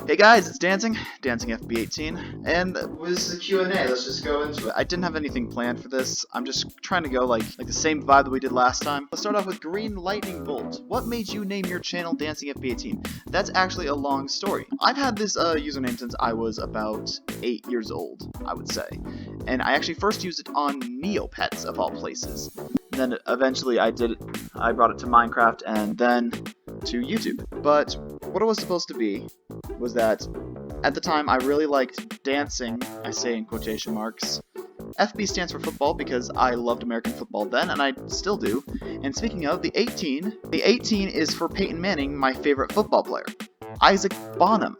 Hey guys, it's Dancing FB18, and this is a Q&A. Let's just go into it. I didn't have anything planned for this. I'm just trying to go like the same vibe that we did last time. Let's start off with Green Lightning Bolt. What made you name your channel Dancing FB18? That's actually a long story. I've had this username since I was about 8 years old, I would say. And I actually first used it on Neopets, of all places. Then eventually I brought it to Minecraft and then to YouTube. But what it was supposed to be was that at the time I really liked dancing, I say in quotation marks. FB stands for football because I loved American football then, and I still do. And speaking of, the 18 is for Peyton Manning, my favorite football player. Isaac Bonham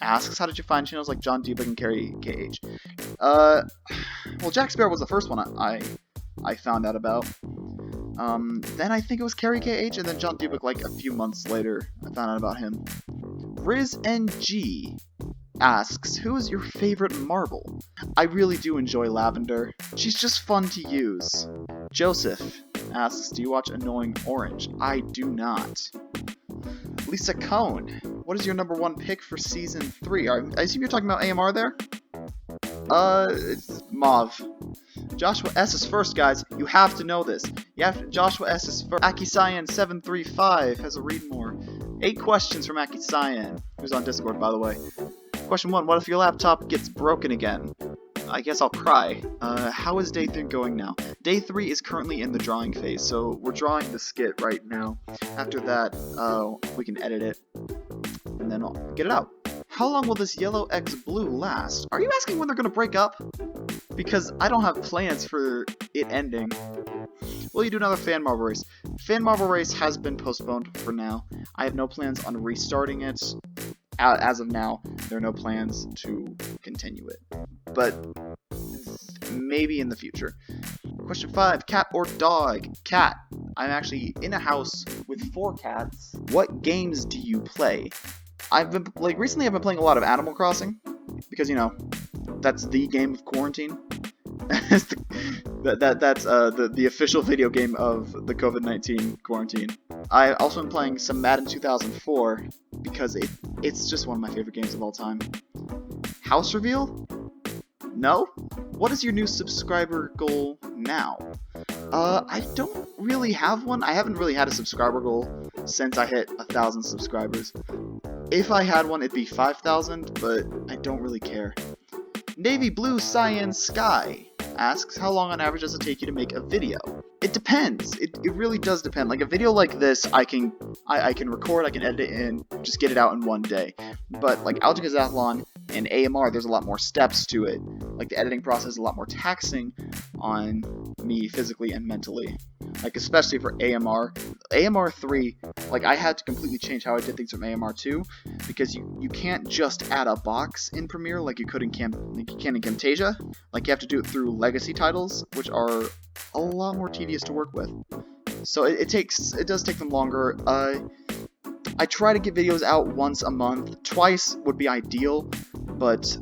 asks, how did you find channels like John Dubik and Carrie KH? Well, Jack Sparrow was the first one I found out about. Then I think it was Carrie KH, and then John Dubik like a few months later I found out about him. Riz NG asks, who is your favorite marble? I really do enjoy Lavender. She's just fun to use. Joseph asks, do you watch Annoying Orange? I do not. Lisa Cohn, what is your number 1 pick for Season 3? I assume you're talking about AMR there? It's Mauve. Joshua S is first, guys. You have to know this. Joshua S is first. AkiCyan735 has a read more. 8 questions from AkiCyan, who's on Discord, by the way. Question 1, what if your laptop gets broken again? I guess I'll cry. How is day 3 going now? Day 3 is currently in the drawing phase, so we're drawing the skit right now. After that, we can edit it, and then I'll get it out. How long will this yellow X blue last? Are you asking when they're gonna break up? Because I don't have plans for it ending. Will you do another fan marble race? Fan marble race has been postponed for now. I have no plans on restarting it. As of now, there are no plans to continue it. But maybe in the future. Question 5, cat or dog? Cat. I'm actually in a house with 4 cats. What games do you play? Recently I've been playing a lot of Animal Crossing, because, you know, that's the game of quarantine. That's the official video game of the COVID-19 quarantine. I also been playing some Madden 2004, because it's just one of my favorite games of all time. House reveal? No? What is your new subscriber goal now? I don't really have one. I haven't really had a subscriber goal since I hit 1,000 subscribers. If I had one, it'd be 5,000, but I don't really care. Navy Blue Cyan Sky asks, how long on average does it take you to make a video? It depends. It really does depend. Like a video like this, I can record, I can edit it and just get it out in one day. But like Algebra and AMR, there's a lot more steps to it. Like the editing process is a lot more taxing on me physically and mentally. Like especially for AMR. AMR 3, like I had to completely change how I did things from AMR 2, because you can't just add a box in Premiere like you could in Camtasia. Like you have to do it through legacy titles, which are a lot more tedious to work with. So it does take them longer. I try to get videos out once a month. Twice would be ideal, but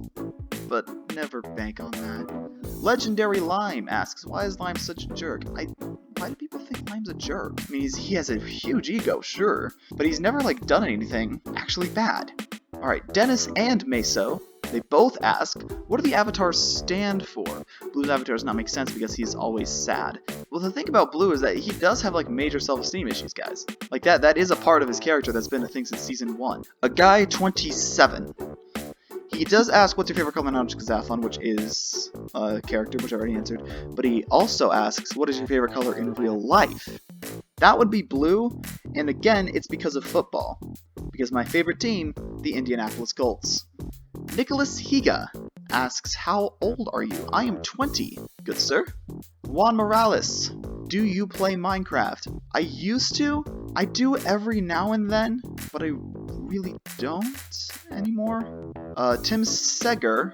never bank on that. Legendary Lime asks, why is Lime such a jerk? Why do people think Lime's a jerk? I mean, he has a huge ego, sure, but he's never like done anything actually bad. Alright, Dennis and Meso, they both ask, what do the avatars stand for? Blue's avatar does not make sense because he's always sad. Well, the thing about Blue is that he does have like major self-esteem issues, guys. Like that is a part of his character that's been a thing since Season 1. A guy 27. He does ask, what's your favorite color in Kazathlon, which is a character, which I already answered. But he also asks, what is your favorite color in real life? That would be blue, and again, it's because of football. Because my favorite team, the Indianapolis Colts. Nicholas Higa asks, how old are you? I am 20, good sir. Juan Morales, do you play Minecraft? I used to. I do every now and then, but I really don't anymore. Tim Segar,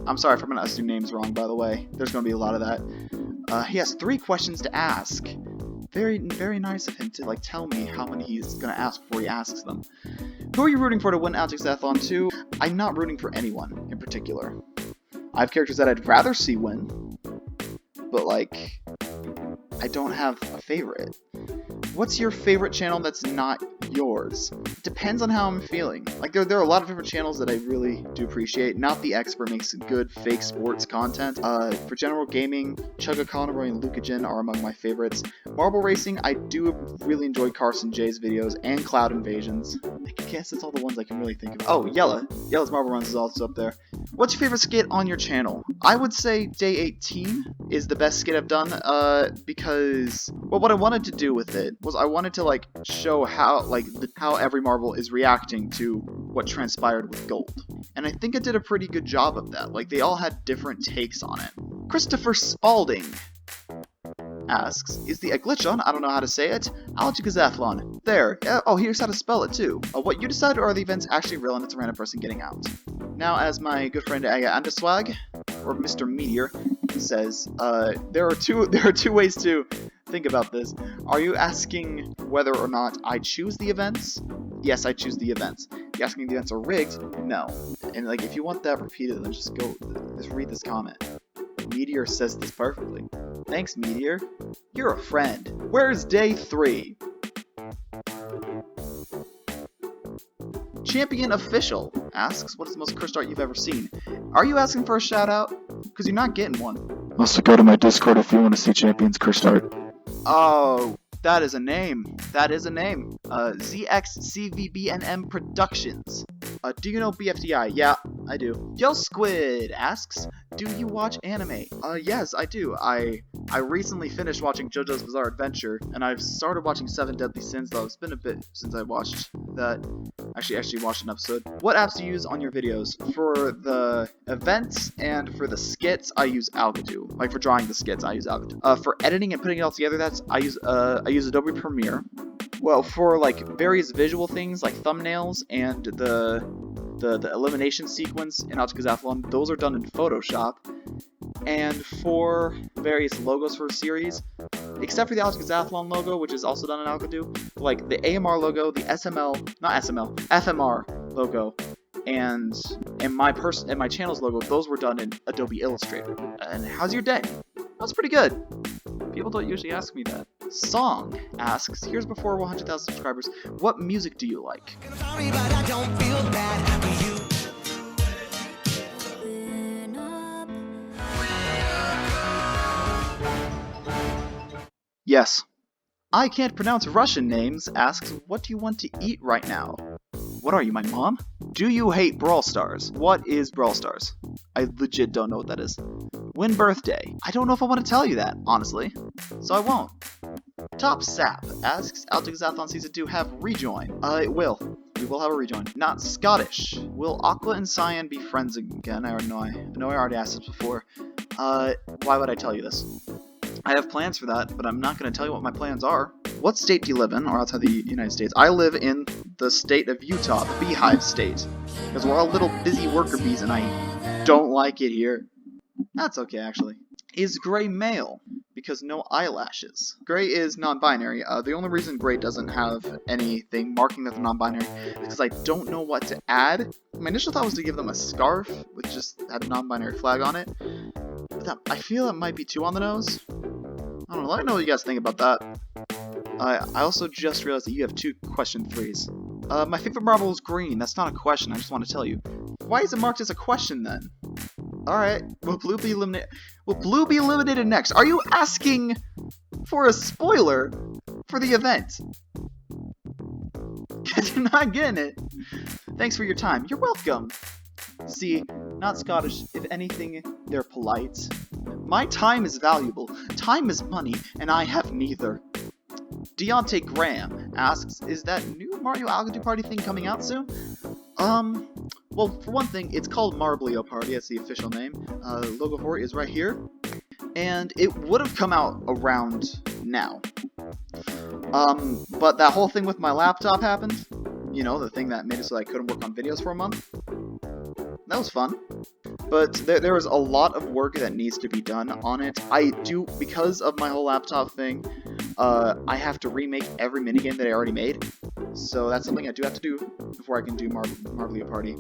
I'm sorry if I'm pronouncing names wrong, by the way. There's going to be a lot of that. He has 3 questions to ask. Very, very nice of him to like tell me how many he's going to ask before he asks them. Who are you rooting for to win Algebra 2? I'm not rooting for anyone in particular. I have characters that I'd rather see win, but like, I don't have a favorite. What's your favorite channel that's not yours? depends on how I'm feeling. Like, there are a lot of different channels that I really do appreciate. Not the Expert makes good fake sports content. For general gaming, Chugga Conroy and Luca Jin are among my favorites. Marble racing, I do really enjoy Carson J's videos and Cloud Invasions. I guess that's all the ones I can really think of. Oh, Yella's Marble Runs is also up there. What's your favorite skit on your channel? I would say Day 18 is the best skit I've done, because, well, what I wanted to do with it was I wanted to, like, show how, like, how every marble is reacting to what transpired with gold. And I think I did a pretty good job of that. Like, they all had different takes on it. Christopher Spalding asks, is the Aglitchon, I don't know how to say it, Algazathlon. There. Oh, here's how to spell it, too. What you decide, or are the events actually real and it's a random person getting out? Now, as my good friend Aga Andeswag, or Mr. Meteor, says, there are two ways to think about this. Are you asking whether or not I choose the events? Yes, I choose the events. You asking if the events are rigged? No. And, like, if you want that repeated, then just read this comment. Meteor says this perfectly. Thanks, Meteor. You're a friend. Where's Day 3? Champion Official asks, what is the most cursed art you've ever seen? Are you asking for a shout out? Because you're not getting one. Also, go to my Discord if you want to see Champion's cursed art. Oh, that is a name. That is a name. ZXCVBNM Productions. Do you know BFDI? Yeah, I do. Yo Squid asks, do you watch anime? Yes, I do. I recently finished watching JoJo's Bizarre Adventure, and I've started watching Seven Deadly Sins, though it's been a bit since I watched that. Actually watched an episode. What apps do you use on your videos? For the events and for the skits, I use Algodo. Like, for drawing the skits, I use Algodo. For editing and putting it all together, I use Adobe Premiere. Well, for, like, various visual things, like thumbnails and the elimination sequence in Algazathlon, those are done in Photoshop. And for various logos for a series, except for the Algazathlon logo, which is also done in Algodo, like the AMR logo, the FMR logo, and my channel's logo, those were done in Adobe Illustrator. And how's your day? That's pretty good. People don't usually ask me that. Song asks, here's before 100,000 subscribers, what music do you like? Sorry, but I don't feel bad for you. Yes. I can't pronounce Russian names asks, what do you want to eat right now? What are you, my mom? Do you hate Brawl Stars? What is Brawl Stars? I legit don't know what that is. When birthday? I don't know if I want to tell you that, honestly. So I won't. Top Sap asks, Algazathlon Season 2 have rejoin? It will. We will have a rejoin. Not Scottish. Will Aqua and Cyan be friends again? I know I already asked this before. Why would I tell you this? I have plans for that, but I'm not going to tell you what my plans are. What state do you live in, or outside the United States? I live in the state of Utah, the Beehive State. Because we're all little busy worker bees, and I don't like it here. That's okay, actually. Is Gray male? Because no eyelashes. Gray is non-binary. The only reason Gray doesn't have anything marking that they're non-binary is because I don't know what to add. My initial thought was to give them a scarf, which just had a non-binary flag on it. But I feel it might be too on the nose. I don't know, let me know what you guys think about that. I also just realized that you have 2 question 3s. My favorite marble is green. That's not a question, I just want to tell you. Why is it marked as a question then? Alright, will blue be eliminated? Will blue be eliminated next? Are you asking for a spoiler for the event? Because you're not getting it. Thanks for your time. You're welcome. See, not Scottish. If anything, they're polite. My time is valuable. Time is money, and I have neither. Deontay Graham asks, is that new Mario Algodo Party thing coming out soon? Well, for one thing, it's called Marbleo Party, that's the official name. Logo for it is right here. And it would have come out around now. But that whole thing with my laptop happened. You know, the thing that made it so I couldn't work on videos for a month. That was fun. But there is a lot of work that needs to be done on it. Because of my whole laptop thing, I have to remake every minigame that I already made. So that's something I do have to do before I can do Marbleo Party.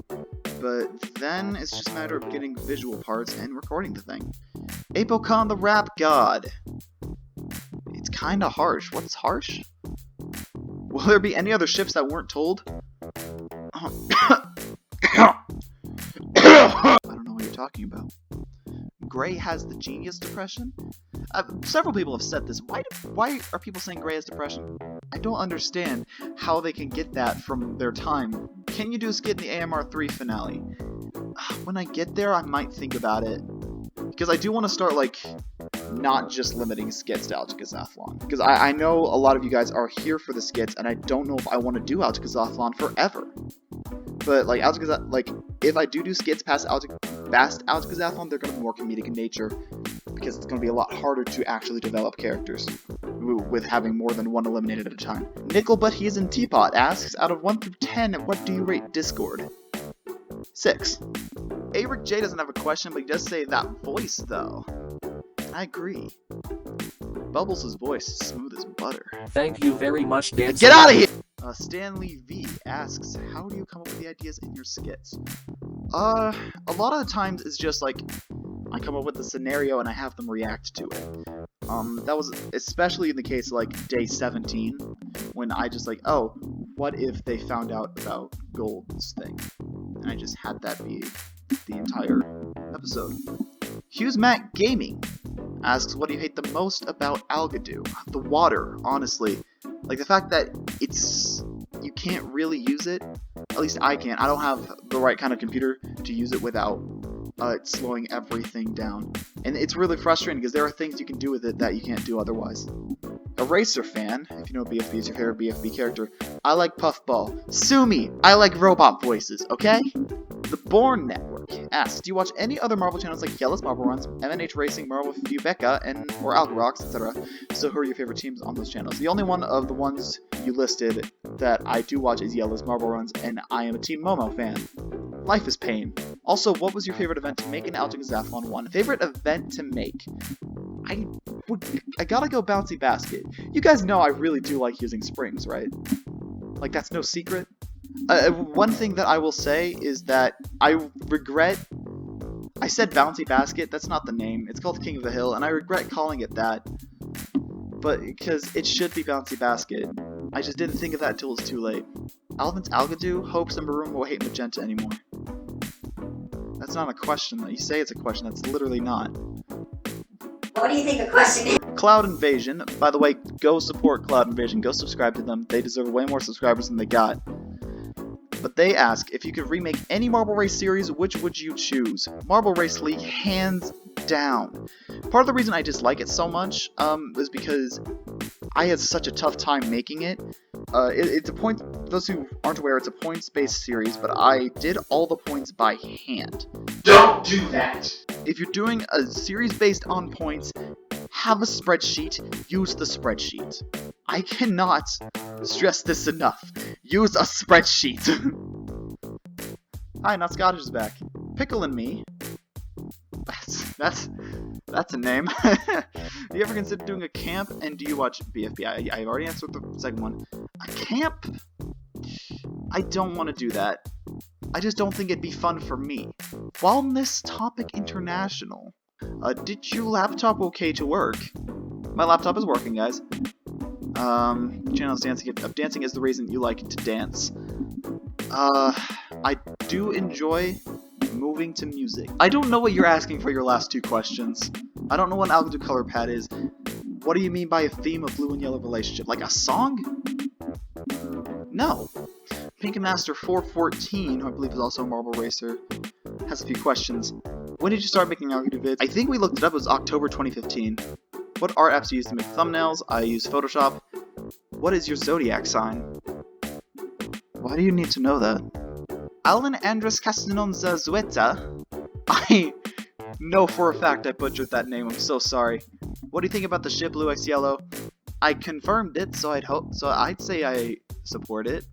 But then it's just a matter of getting visual parts and recording the thing. Apocon the Rap God. It's kinda harsh. What's harsh? Will there be any other ships that weren't told? I don't know what you're talking about. Gray has the genius depression? Several people have said this. Why are people saying Gray has depression? I don't understand how they can get that from their time. Can you do a skit in the AMR3 finale? When I get there, I might think about it. Because I do want to start, like, not just limiting skits to Algebra-Zathlon. Because I know a lot of you guys are here for the skits, and I don't know if I want to do Algebra-Zathlon forever. But, like, if I do skits past Algebra-Zathlon, they're going to be more comedic in nature. Because it's going to be a lot harder to actually develop characters with having more than one eliminated at a time. Nickel But He's in Teapot asks, out of 1 through 10, what do you rate Discord? 6. Eric J doesn't have a question, but he does say that voice, though. And I agree. Bubbles' voice is smooth as butter. Thank you very much, Dan. Get out of here! Stanley V asks, how do you come up with the ideas in your skits? A lot of the times it's just like, I come up with the scenario and I have them react to it. That was especially in the case of, like, day 17, when I just like, oh, what if they found out about Gold's thing? And I just had that be the entire episode. Hughes Mac Gaming asks, what do you hate the most about Algadoo? The water, honestly. Like, the fact that you can't really use it. At least I can't. I don't have the right kind of computer to use it without slowing everything down. And it's really frustrating because there are things you can do with it that you can't do otherwise. Eraser fan, if you know BFB is your favorite BFB character, I like Puffball. Sue me! I like robot voices, okay? The Born Network asks, do you watch any other Marvel channels like Yellows Marble Runs, MNH Racing, Marvel Fubeca, or Algarox, etc.? So who are your favorite teams on those channels? The only one of the ones you listed that I do watch is Yellows Marble Runs, and I am a Team Momo fan. Life is Pain. Also, what was your favorite event to make in Algebra-Zathlon 1? Favorite event to make? I gotta go Bouncy Basket. You guys know I really do like using springs, right? Like, that's no secret. One thing that I will say is that I said Bouncy Basket, that's not the name. It's called King of the Hill, and I regret calling it that. But, because it should be Bouncy Basket. I just didn't think of that until it was too late. Alvin's Algadoo hopes and Maroon will hate Magenta anymore. That's not a question. You say it's a question, that's literally not. What do you think a question is? Cloud Invasion. By the way, go support Cloud Invasion. Go subscribe to them. They deserve way more subscribers than they got. But they ask, if you could remake any Marble Race series, which would you choose? Marble Race League, hands down. Part of the reason I dislike it so much is because I had such a tough time making it. It's a point. Those who aren't aware, it's a points-based series, but I did all the points by hand. Don't do that! If you're doing a series based on points, have a spreadsheet, use the spreadsheet. I cannot stress this enough. Use a spreadsheet. Hi, Not Scottish is back. Pickle and Me. That's a name. Do you ever consider doing a camp, and do you watch BFB? I already answered the second one. A camp? I don't want to do that. I just don't think it'd be fun for me. Wellness Topic International. Did your laptop okay to work? My laptop is working, guys. Channel's dancing. Dancing is the reason you like to dance. I do enjoy moving to music. I don't know what you're asking for your last two questions. I don't know what an Algadoo color pad is. What do you mean by a theme of blue and yellow relationship? Like a song? No. Pink Master 414, who I believe is also a Marble Racer, has a few questions. When did you start making Algadoo vids? I think we looked it up. It was October 2015. What art apps do you use to make thumbnails? I use Photoshop. What is your Zodiac sign? Why do you need to know that? Alan Andres Castanonza Zueta. I know for a fact I butchered that name. I'm so sorry. What do you think about the ship Blue X Yellow? I confirmed it, so I'd say I support it.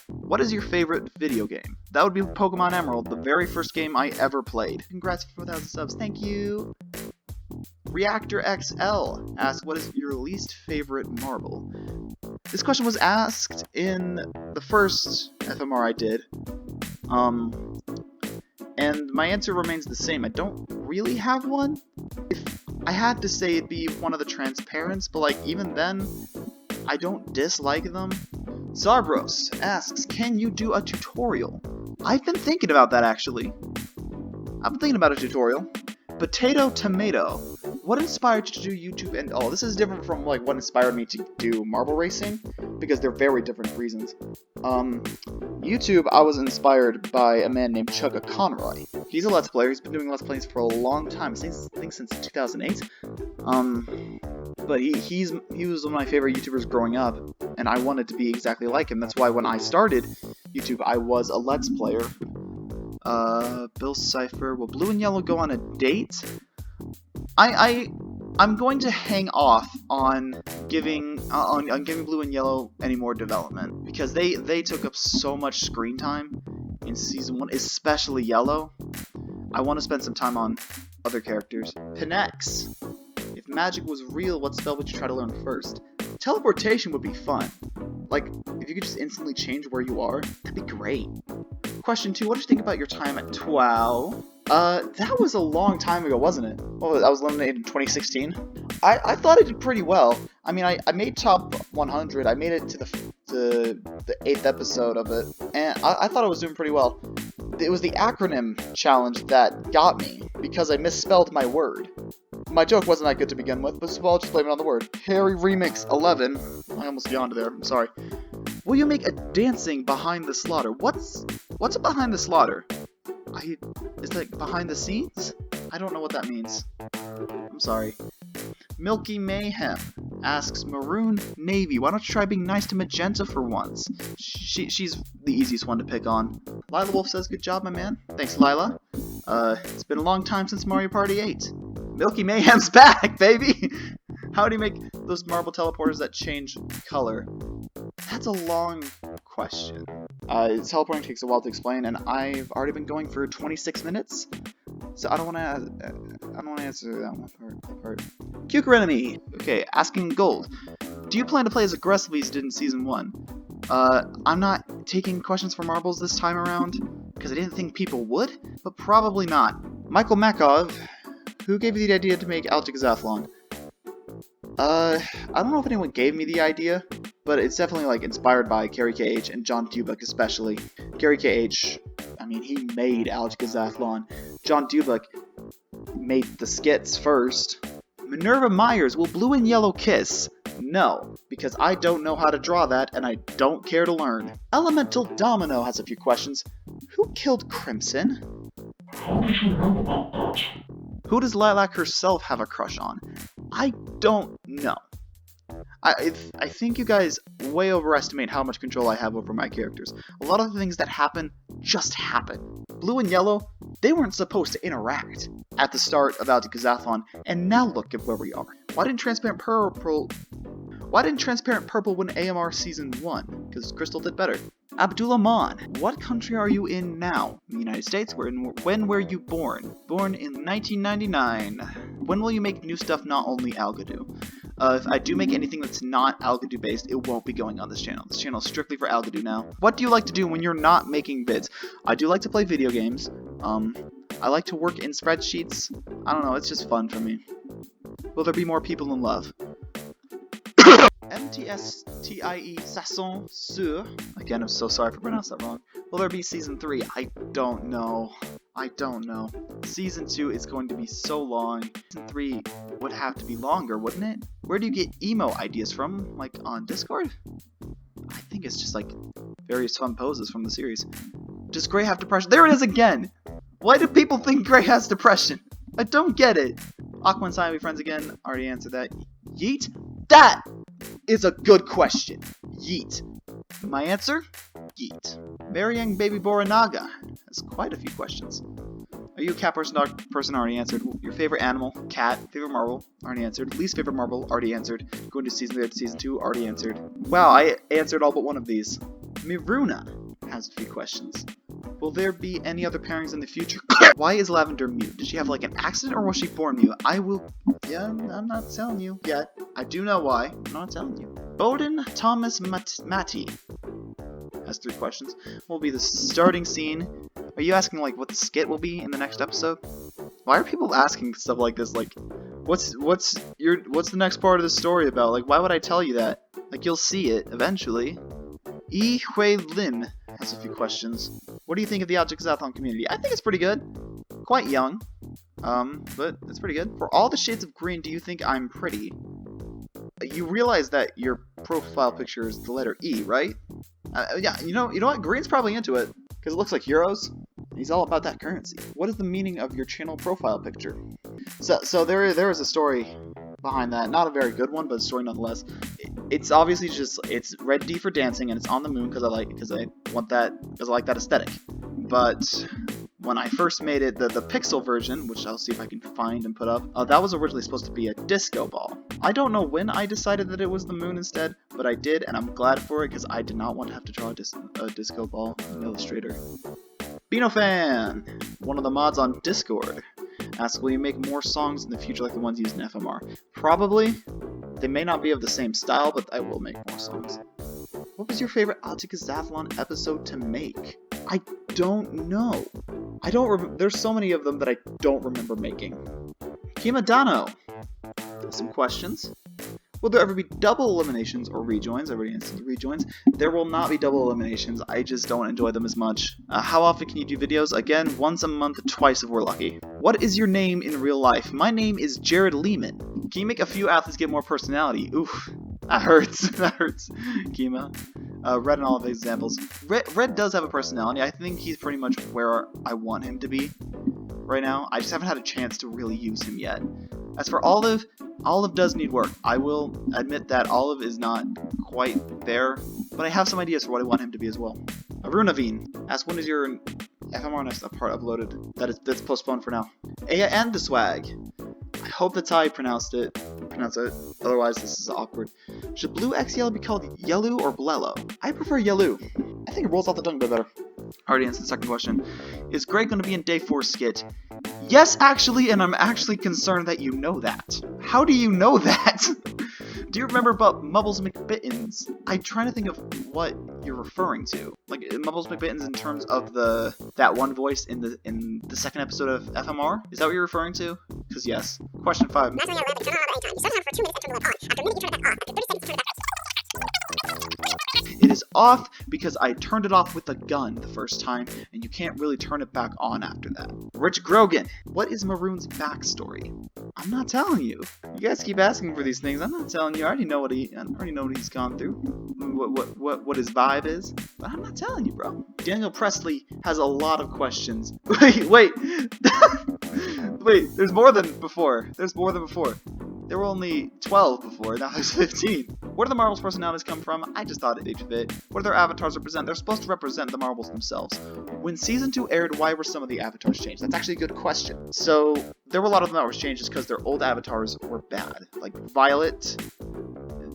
What is your favorite video game? That would be Pokemon Emerald, the very first game I ever played. Congrats for 4,000 subs. Thank you. Reactor XL asks, what is your least favorite marble? This question was asked in the first FMR I did. And my answer remains the same. I don't really have one. If I had to say, it'd be one of the Transparents, but like even then, I don't dislike them. Zarbros asks, can you do a tutorial? I've been thinking about that, actually. I've been thinking about a tutorial. Potato Tomato. What inspired you to do YouTube and all? This is different from like what inspired me to do marble racing, because they're very different reasons. YouTube, I was inspired by a man named Chugga Conroy. He's a Let's Player. He's been doing Let's Plays for a long time. I think since 2008. But he was one of my favorite YouTubers growing up, and I wanted to be exactly like him. That's why when I started YouTube, I was a Let's Player. Bill Cipher. Will Blue and Yellow go on a date? I'm going to hang off on giving Blue and Yellow any more development, because they took up so much screen time in Season 1, especially Yellow. I want to spend some time on other characters. Pinex. If magic was real, what spell would you try to learn first? Teleportation would be fun. Like, if you could just instantly change where you are, that'd be great. Question 2, what did you think about your time at TWRP? That was a long time ago, wasn't it? Well, I was eliminated in 2016. I thought I did pretty well. I mean, I made top 100. I made it to the 8th episode of it, and I thought I was doing pretty well. It was the acronym challenge that got me, because I misspelled my word. My joke wasn't that good to begin with, but I'll just blame it on the word. Harry Remix 11. I almost yawned there, I'm sorry. Will you make a dancing behind the slaughter? What's a behind the slaughter? Is that behind the scenes? I don't know what that means. I'm sorry. Milky Mayhem asks, Maroon Navy, why don't you try being nice to Magenta for once? She's the easiest one to pick on. Lila Wolf says, good job, my man. Thanks, Lila. It's been a long time since Mario Party 8. Milky Mayhem's back, baby! How do you make those marble teleporters that change color? That's a long question. Teleporting takes a while to explain, and I've already been going for 26 minutes, so I don't want to answer that one part. QnA. Okay, asking Gold. Do you plan to play as aggressively as you did in Season 1? I'm not taking questions for marbles this time around, because I didn't think people would, but probably not. Michael Makov, who gave you the idea to make Alticazathlon? I don't know if anyone gave me the idea, but it's definitely like inspired by Gary KH and John Dubak especially. Gary KH, I mean, he made Alticazathlon. John Dubak made the skits first. Minerva Myers, will Blue and Yellow kiss? No, because I don't know how to draw that, and I don't care to learn. Elemental Domino has a few questions. Who killed Crimson? How did you know about that? Who does Lilac herself have a crush on? I don't know. I think you guys way overestimate how much control I have over my characters. A lot of the things that happen just happen. Blue and Yellow, they weren't supposed to interact at the start of Alticazathlon, and now look at where we are. Why didn't Transparent Purple win AMR Season 1? Because Crystal did better. Abdullah Maan, what country are you in now? In the United States? When were you born? Born in 1999. When will you make new stuff, not only Algadoo? If I do make anything that's not Algadoo based, it won't be going on this channel. This channel is strictly for Algadoo now. What do you like to do when you're not making vids? I do like to play video games. I like to work in spreadsheets. I don't know, it's just fun for me. Will there be more people in love? MTSTIE Sasson Sur. Again, I'm so sorry for pronouncing that wrong. Will there be Season 3? I don't know. Season 2 is going to be so long. Season 3 would have to be longer, wouldn't it? Where do you get emo ideas from? Like, on Discord? I think it's just like various fun poses from the series. Does Gray have depression? There it is again! Why do people think Gray has depression? I don't get it. Aqua and Simon be friends again. Already answered that. Yeet? That is a good question. Yeet. My answer? Yeet. Very young baby Boranaga has quite a few questions. Are you a cat person, dog person? Already answered. Your favorite animal? Cat. Favorite marble? Already answered. Least favorite marble? Already answered. Going to Season 3 to Season 2? Already answered. Wow, I answered all but one of these. Miruna has a few questions. Will there be any other pairings in the future? Why is Lavender mute? Did she have like an accident or was she born mute? Yeah, I'm not telling you yet. I do know why. I'm not telling you. Bowden Thomas Matty has 3 questions. What will be the starting scene? Are you asking like what the skit will be in the next episode? Why are people asking stuff like this? Like, what's the next part of the story about? Like, why would I tell you that? Like, you'll see it eventually. Yi Hui Lin has a few questions. What do you think of the Object-Exathlon community? I think it's pretty good. Quite young, but it's pretty good. For all the shades of green, do you think I'm pretty? You realize that your profile picture is the letter E, right? Yeah, you know what? Green's probably into it, because it looks like euros. He's all about that currency. What is the meaning of your channel profile picture? So there is a story behind that. Not a very good one, but a story nonetheless. It's obviously just, it's red D for dancing, and it's on the moon because I like that aesthetic. But when I first made it, the pixel version, which I'll see if I can find and put up, that was originally supposed to be a disco ball. I don't know when I decided that it was the moon instead, but I did, and I'm glad for it because I did not want to have to draw a disco ball in Illustrator. BinoFan, one of the mods on Discord, asks, will you make more songs in the future like the ones used in FMR? Probably. They may not be of the same style, but I will make more songs. What was your favorite Object-Exathlon episode to make? I don't know. There's so many of them that I don't remember making. Kimadano, some questions. Will there ever be double eliminations or rejoins? Everybody answers rejoins. There will not be double eliminations. I just don't enjoy them as much. How often can you do videos? Again, once a month, twice if we're lucky. What is your name in real life? My name is Jared Lehman. Can you make a few athletes get more personality? Oof. That hurts. That hurts. Kima. Red and all of the examples. Red does have a personality. I think he's pretty much where I want him to be right now. I just haven't had a chance to really use him yet. As for Olive, Olive does need work. I will admit that Olive is not quite there, but I have some ideas for what I want him to be as well. Arunaveen asks, when is your FMR next part uploaded? That's postponed for now. Aya and the Swag. I hope that's how I pronounce it. Otherwise, this is awkward. Should Blue X Yellow be called Yellow or Blello? I prefer Yellow. I think it rolls off the tongue a bit better. Already answered the second question. Is Greg going to be in Day 4 skit? Yes, actually, and I'm actually concerned that you know that. How do you know that? Do you remember about Mubbles McBittens? I'm trying to think of what you're referring to. Like Mubbles McBittens in terms of that one voice in the second episode of FMR? Is that what you're referring to? Because yes. Question 5. It is off because I turned it off with a gun the first time, and you can't really turn it back on after that. Rich Grogan, what is Maroon's backstory? I'm not telling you. You guys keep asking for these things. I'm not telling you. I already know what he's gone through. What his vibe is. But I'm not telling you, bro. Daniel Presley has a lot of questions. Wait. Wait, there's more than before. There were only 12 before, now there's 15. Where do the Marbles personalities come from? I just thought it'd fit. What do their avatars represent? They're supposed to represent the Marbles themselves. When Season 2 aired, why were some of the avatars changed? That's actually a good question. So, there were a lot of them that were changed just because their old avatars were bad. Like Violet,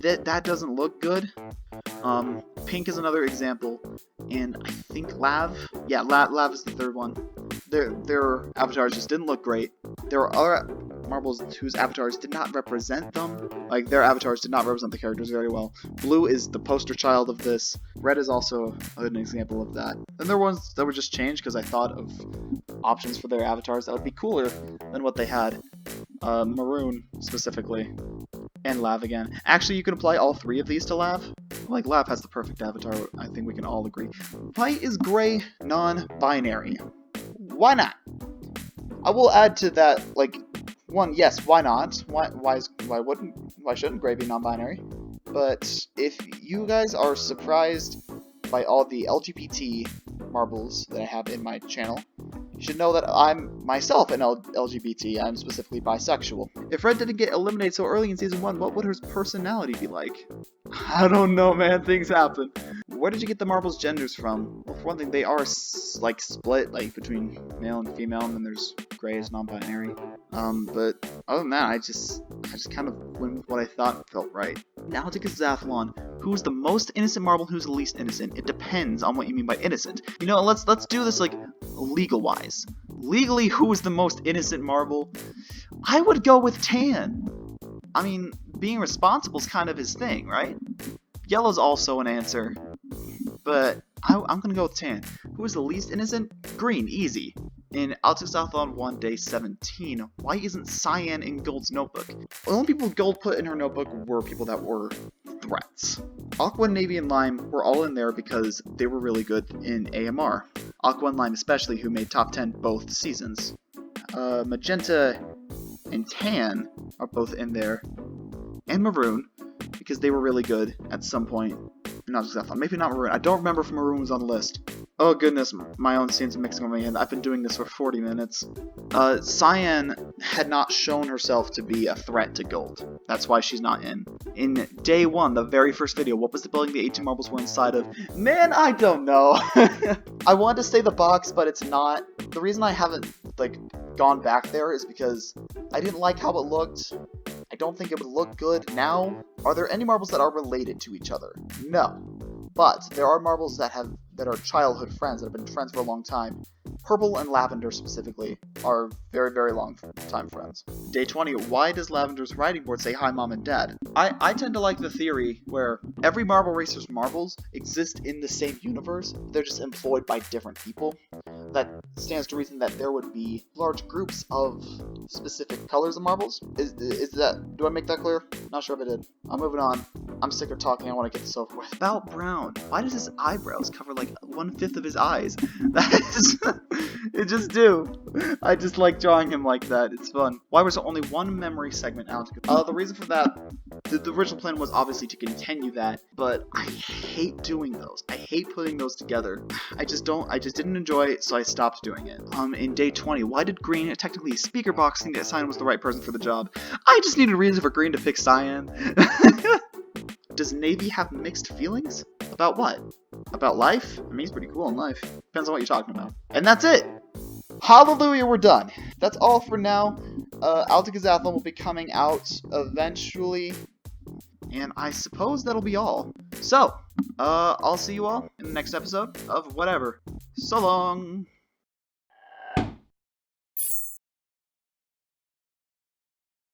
that doesn't look good. Pink is another example. And I think Lav. Yeah, Lav is the third one. Their avatars just didn't look great. There were other Marbles whose avatars did not represent them. Like, their avatars did not represent the characters very well. Blue is the poster child of this. Red is also an example of that. And there were ones that were just changed because I thought of options for their avatars that would be cooler than what they had. Maroon, specifically. And Lav again. Actually, you can apply all three of these to Lav. Like, Lav has the perfect avatar, I think we can all agree. Why is gray non-binary? Why not? I will add to that, like, one, yes, why not? Why shouldn't gray be non-binary? But if you guys are surprised by all the LGBT marbles that I have in my channel, you should know that I'm myself an LGBT. I'm specifically bisexual. If Red didn't get eliminated so early in Season 1, what would her personality be like? I don't know, man. Things happen. Where did you get the marbles genders from? Well, for one thing, they are like split, like between male and female, and then there's gray as non-binary. But other than that, I just kind of went with what I thought felt right. Now to Gazathlon. Who's the most innocent marble? Who's the least innocent? It depends on what you mean by innocent. You know, let's do this like legal-wise. Legally, who is the most innocent marble? I would go with Tan. I mean, being responsible is kind of his thing, right? Yellow's also an answer, but I'm gonna go with Tan. Who is the least innocent? Green, easy. In Object-Exathlon 1 Day 17, why isn't Cyan in Gold's notebook? The only people Gold put in her notebook were people that were threats. Aqua, Navy, and Lime were all in there because they were really good in AMR. Aqua and Lime especially, who made top 10 both seasons. Magenta and Tan are both in there. And Maroon, because they were really good at some point. Not exactly. Maybe not Maroon. I don't remember if Maroon was on the list. Oh goodness, my own scenes are mixing with my hand. I've been doing this for 40 minutes. Cyan had not shown herself to be a threat to Gold. That's why she's not in. In day 1, the very first video, what was the building the 18 marbles were inside of? Man, I don't know. I wanted to say the box, but it's not. The reason I haven't, like, gone back there is because I didn't like how it looked. I don't think it would look good now. Are there any marbles that are related to each other? No. But there are marbles that are childhood friends that have been friends for a long time. Purple and Lavender specifically are very, very long time friends. Day 20, why does Lavender's writing board say hi mom and dad? I tend to like the theory where every Marble Racer's marbles exist in the same universe, they're just employed by different people. That stands to reason that there would be large groups of specific colors of marbles. Is that, do I make that clear? Not sure if I did. I'm moving on. I'm sick of talking, I want to get this over with. About Brown, why does his eyebrows cover like 1/5 of his eyes? That is, it just do. I just like drawing him like that, it's fun. Why was there only one memory segment out? The reason for that, the original plan was obviously to continue that, but I hate doing those. I hate putting those together. I just didn't enjoy it, so I stopped doing it. In day 20, why did Green, technically speaker box, think that Cyan was the right person for the job? I just needed a reason for Green to pick Cyan. Does Navy have mixed feelings? About what? About life? I mean, he's pretty cool in life. Depends on what you're talking about. And that's it! Hallelujah, we're done. That's all for now. Altakazathlon will be coming out eventually. And I suppose that'll be all. So, I'll see you all in the next episode of whatever. So long!